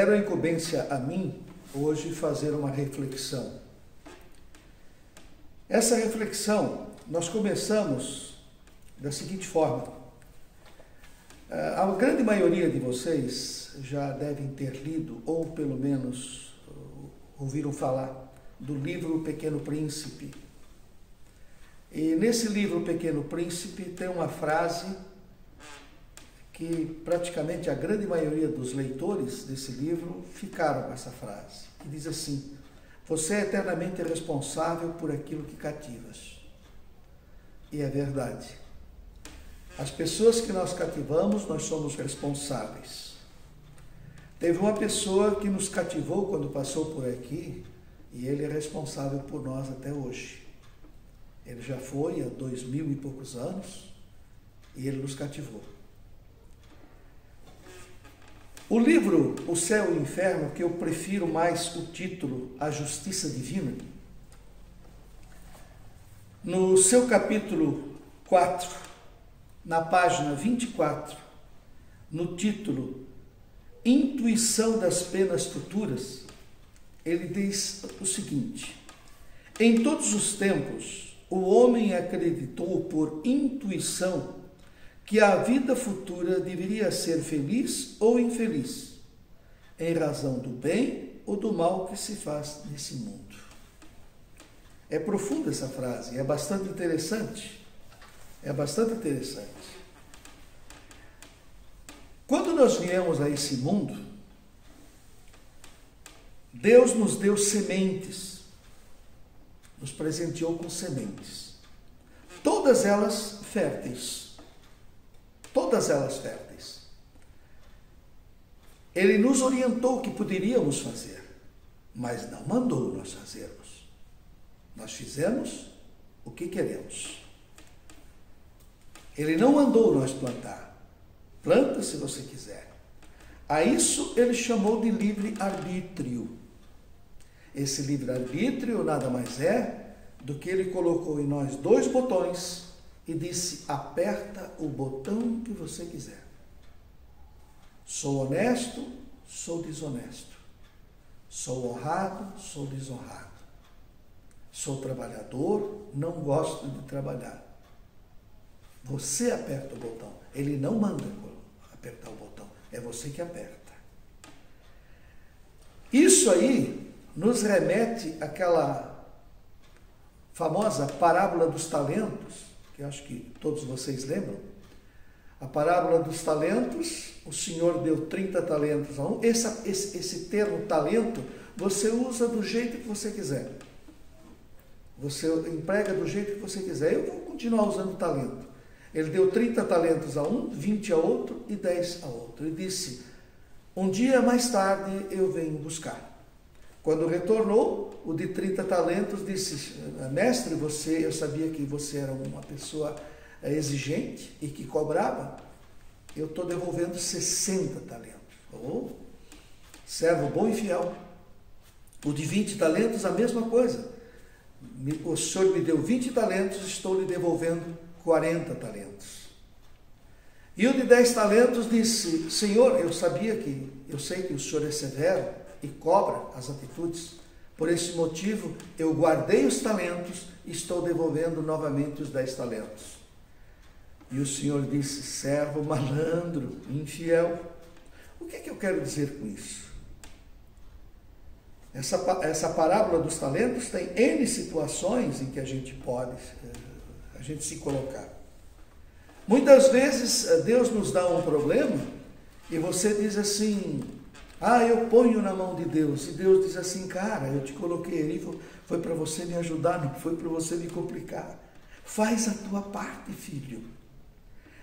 deram a incumbência a mim hoje fazer uma reflexão. Essa reflexão nós começamos da seguinte forma. A grande maioria de vocês já devem ter lido, ou pelo menos ouviram falar, do livro O Pequeno Príncipe. E nesse livro O Pequeno Príncipe tem uma frase que praticamente a grande maioria dos leitores desse livro ficaram com essa frase, que diz assim: você é eternamente responsável por aquilo que cativas. E é verdade. As pessoas que nós cativamos, nós somos responsáveis. Teve uma pessoa que nos cativou quando passou por aqui, e ele é responsável por nós até hoje. Ele já foi há 2000 e poucos anos, e ele nos cativou. O livro O Céu e o Inferno, que eu prefiro mais o título A Justiça Divina, no seu capítulo 4, na página 24, no título Intuição das Penas Futuras, ele diz o seguinte: em todos os tempos, o homem acreditou por intuição que a vida futura deveria ser feliz ou infeliz, em razão do bem ou do mal que se faz nesse mundo. É profunda essa frase, é bastante interessante. É bastante interessante. Quando nós viemos a esse mundo, Deus nos deu sementes, nos presenteou com sementes, todas elas férteis. Todas elas férteis. Ele nos orientou o que poderíamos fazer, mas não mandou nós fazermos. Nós fizemos o que queremos. Ele não mandou nós plantar. Planta se você quiser. A isso ele chamou de livre-arbítrio. Esse livre-arbítrio nada mais é do que ele colocou em nós dois botões e disse: aperta o botão que você quiser. Sou honesto, sou desonesto. Sou honrado, sou desonrado. Sou trabalhador, não gosto de trabalhar. Você aperta o botão. Ele não manda apertar o botão. É você que aperta. Isso aí nos remete àquela famosa parábola dos talentos, que acho que todos vocês lembram. A parábola dos talentos, o Senhor deu 30 talentos a um. Esse termo talento, você usa do jeito que você quiser. Você emprega do jeito que você quiser. Eu vou continuar usando talento. Ele deu 30 talentos a um, 20 a outro e 10 a outro. Ele disse: um dia mais tarde eu venho buscar. Quando retornou, o de 30 talentos disse: mestre, eu sabia que você era uma pessoa exigente e que cobrava. Eu estou devolvendo 60 talentos. Oh, servo bom e fiel. O de 20 talentos, a mesma coisa. O senhor me deu 20 talentos, estou lhe devolvendo 40 talentos. E o de 10 talentos disse: Senhor, eu sei que o senhor é severo e cobra as atitudes. Por esse motivo, eu guardei os talentos e estou devolvendo novamente os 10 talentos. E o Senhor disse: servo malandro, infiel. O que eu quero dizer com isso? Essa parábola dos talentos tem N situações em que a gente se colocar. Muitas vezes Deus nos dá um problema e você diz assim: eu ponho na mão de Deus. E Deus diz assim: cara, eu te coloquei ali, foi para você me ajudar, não foi para você me complicar. Faz a tua parte, filho.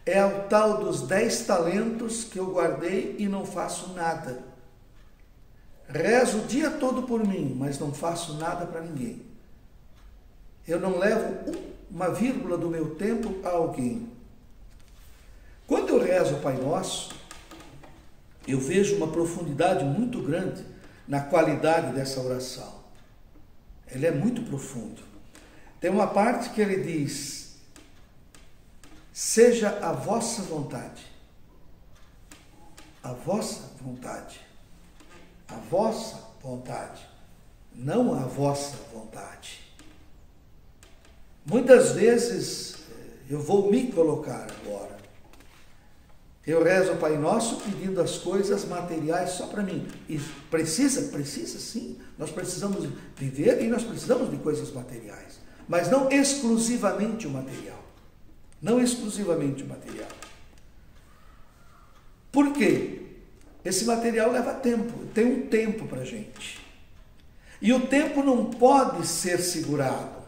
É o tal dos 10 talentos que eu guardei e não faço nada. Rezo o dia todo por mim, mas não faço nada para ninguém. Eu não levo uma vírgula do meu tempo a alguém. Quando eu rezo o Pai Nosso, eu vejo uma profundidade muito grande na qualidade dessa oração. Ele é muito profundo. Tem uma parte que ele diz: seja a vossa vontade. A vossa vontade. a vossa vontade, não a vossa vontade. Muitas vezes, eu vou me colocar agora, eu rezo o Pai Nosso pedindo as coisas materiais só para mim. E precisa sim. Nós precisamos viver e nós precisamos de coisas materiais. Mas não exclusivamente o material. Não exclusivamente o material. Por quê? Esse material leva tempo. Tem um tempo para a gente. E o tempo não pode ser segurado.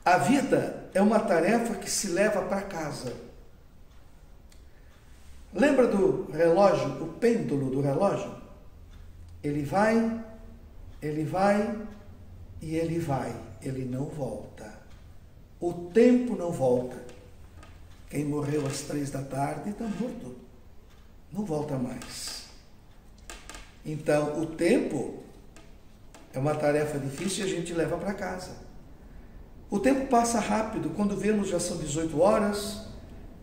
A vida é uma tarefa que se leva para casa. Lembra do relógio, o pêndulo do relógio? Ele vai e ele vai, ele não volta. O tempo não volta. Quem morreu às 3 da tarde está morto. Não volta mais. Então, o tempo é uma tarefa difícil e a gente leva para casa. O tempo passa rápido. Quando vemos já são 18 horas,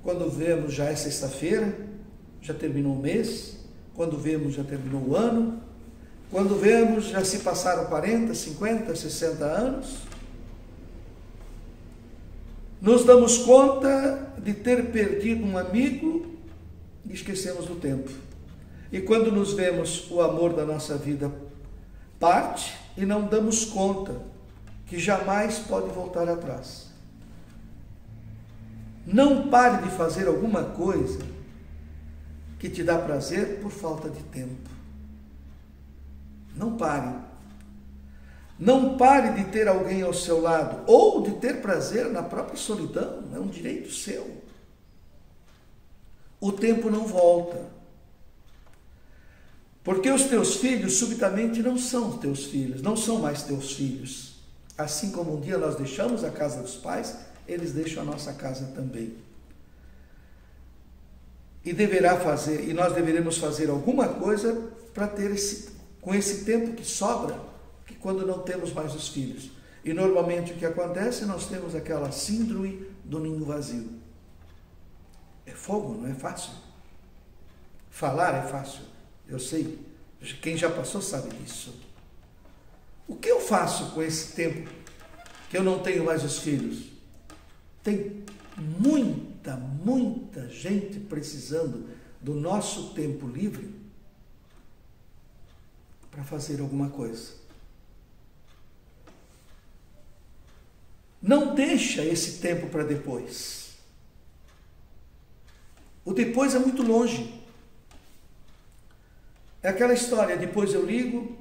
quando vemos já é sexta-feira, já terminou o mês, quando vemos já terminou o ano, quando vemos já se passaram 40, 50, 60 anos. Nos damos conta de ter perdido um amigo e esquecemos do tempo. E quando nos vemos, o amor da nossa vida parte e não damos conta que jamais pode voltar atrás. Não pare de fazer alguma coisa que te dá prazer por falta de tempo. Não pare. Não pare de ter alguém ao seu lado, ou de ter prazer na própria solidão, é um direito seu. O tempo não volta. Porque os teus filhos subitamente não são teus filhos, não são mais teus filhos. Assim como um dia nós deixamos a casa dos pais, eles deixam a nossa casa também. E nós deveremos fazer alguma coisa para ter com esse tempo que sobra, que quando não temos mais os filhos. E normalmente o que acontece, nós temos aquela síndrome do ninho vazio. É fogo, não é fácil. Falar é fácil, eu sei. Quem já passou sabe disso. O que eu faço com esse tempo que eu não tenho mais os filhos? Tem muita gente precisando do nosso tempo livre para fazer alguma coisa. Não deixa esse tempo para depois. O depois é muito longe. É aquela história, depois eu ligo,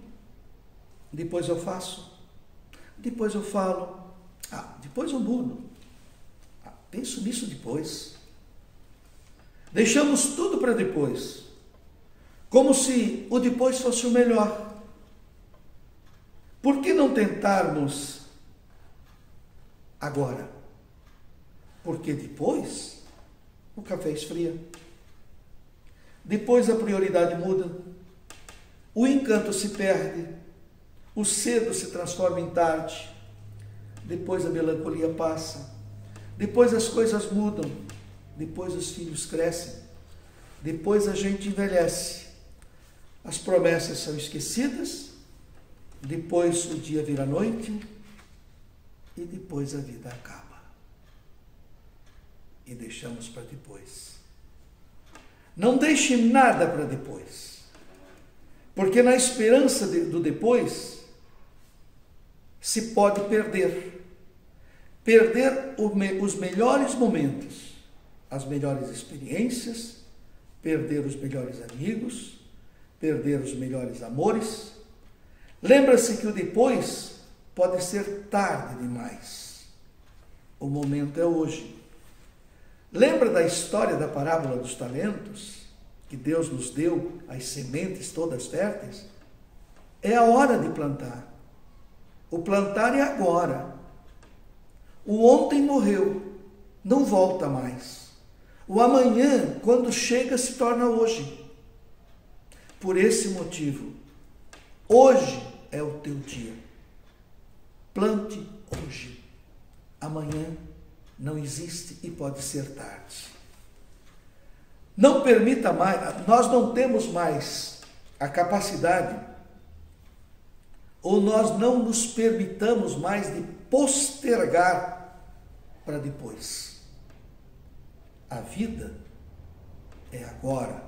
depois eu faço, depois eu falo, depois eu mudo. Penso nisso depois. Deixamos tudo para depois. Como se o depois fosse o melhor. Por que não tentarmos agora? Porque depois o café esfria. Depois a prioridade muda. O encanto se perde. O cedo se transforma em tarde. Depois a melancolia passa. Depois as coisas mudam, depois os filhos crescem, depois a gente envelhece, as promessas são esquecidas, depois o dia vira noite e depois a vida acaba. E deixamos para depois. Não deixe nada para depois, porque na esperança do depois se pode perder os melhores momentos, as melhores experiências, perder os melhores amigos, perder os melhores amores. Lembra-se que o depois pode ser tarde demais. O momento é hoje. Lembra da história da parábola dos talentos? Que Deus nos deu as sementes todas férteis? É a hora de plantar. O plantar é agora. O ontem morreu, não volta mais. O amanhã, quando chega, se torna hoje. Por esse motivo, hoje é o teu dia. Plante hoje. Amanhã não existe e pode ser tarde. Não permita mais, nós não temos mais a capacidade, ou nós não nos permitamos mais de postergar para depois. A vida é agora.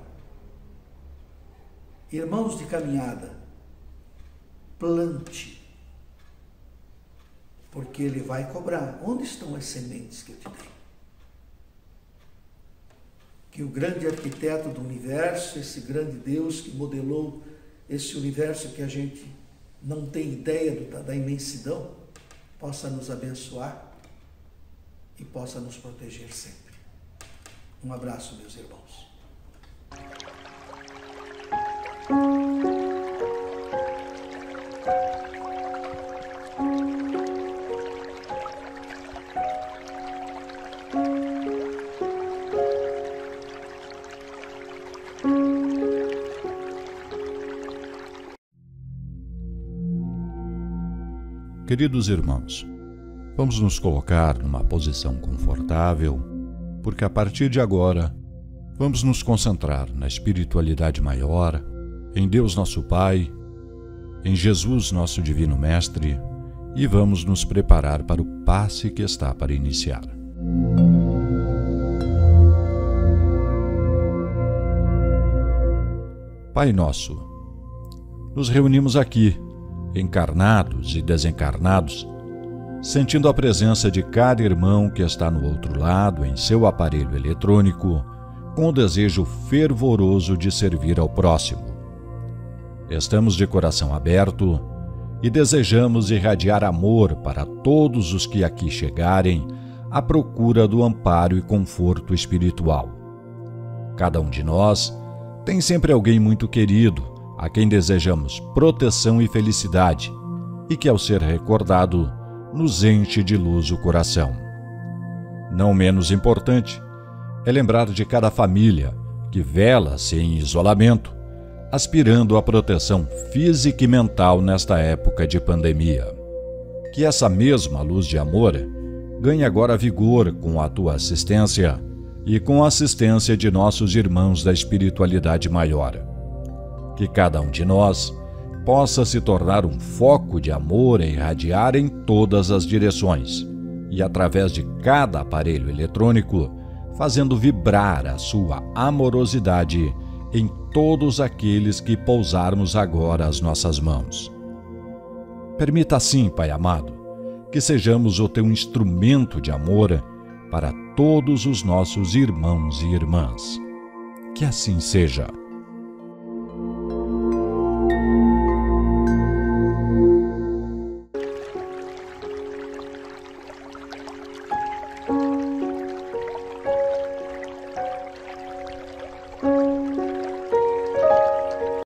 Irmãos de caminhada, plante, porque Ele vai cobrar. Onde estão as sementes que eu te dei? Que o grande arquiteto do universo, esse grande Deus que modelou esse universo que a gente não tem ideia da imensidão, possa nos abençoar e possa nos proteger sempre. Um abraço, meus irmãos. Queridos irmãos, vamos nos colocar numa posição confortável, porque a partir de agora vamos nos concentrar na espiritualidade maior, em Deus nosso Pai, em Jesus nosso Divino Mestre, e vamos nos preparar para o passe que está para iniciar. Pai nosso, nos reunimos aqui, encarnados e desencarnados, sentindo a presença de cada irmão que está no outro lado em seu aparelho eletrônico, com o desejo fervoroso de servir ao próximo. Estamos de coração aberto e desejamos irradiar amor para todos os que aqui chegarem à procura do amparo e conforto espiritual. Cada um de nós tem sempre alguém muito querido, a quem desejamos proteção e felicidade, e que, ao ser recordado, nos enche de luz o coração. Não menos importante é lembrar de cada família que vela-se em isolamento, aspirando à proteção física e mental nesta época de pandemia. Que essa mesma luz de amor ganhe agora vigor com a tua assistência e com a assistência de nossos irmãos da espiritualidade maior. Que cada um de nós possa se tornar um foco de amor a irradiar em todas as direções e, através de cada aparelho eletrônico, fazendo vibrar a sua amorosidade em todos aqueles que pousarmos agora as nossas mãos. Permita assim, Pai amado, que sejamos o teu instrumento de amor para todos os nossos irmãos e irmãs. Que assim seja.